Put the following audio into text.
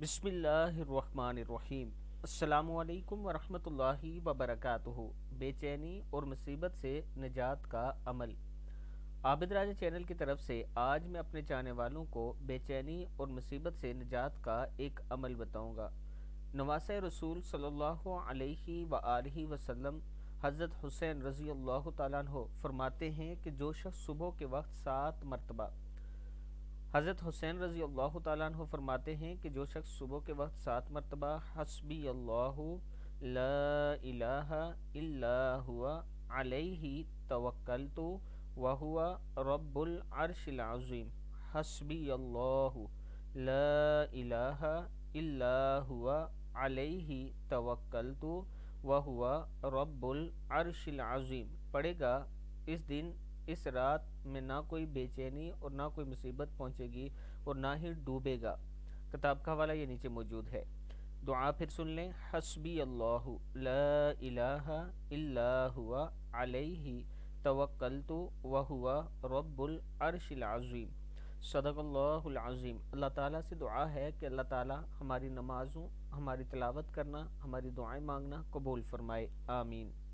بسم اللہ الرحمن الرحیم۔ السلام علیکم ورحمۃ اللہ وبرکاتہ۔ بے چینی اور مصیبت سے نجات کا عمل۔ عابد راجہ چینل کی طرف سے آج میں اپنے چاہنے والوں کو بے چینی اور مصیبت سے نجات کا ایک عمل بتاؤں گا۔ نواسۂ رسول صلی اللہ علیہ وآلہ وسلم حضرت حسین رضی اللہ تعالیٰ عنہ فرماتے ہیں کہ جو شخص صبح کے وقت 7 مرتبہ حضرت حسین رضی اللہ تعالیٰ عنہ فرماتے ہیں کہ جو شخص صبح کے وقت 7 مرتبہ حسبی اللہ لا الہ الا ہوا علیہ توکلت وہو رب العرش العظیم، حسبی اللہ لا الہ الا ہوا علیہ توکلت وہو رب العرش العظیم پڑھے گا، اس دن اس رات میں نہ کوئی بے چینی اور نہ کوئی مصیبت پہنچے گی اور نہ ہی ڈوبے گا۔ کتاب کا حوالہ یہ نیچے موجود ہے۔ دعا پھر سن لیں۔ حسبی اللہ لا الہ الا ہوا علیہ توکلت وہو رب العرش العظیم۔ صدق اللہ العظیم۔ اللہ تعالیٰ سے دعا ہے کہ اللہ تعالیٰ ہماری نمازوں، ہماری تلاوت کرنا، ہماری دعائیں مانگنا قبول فرمائے، آمین۔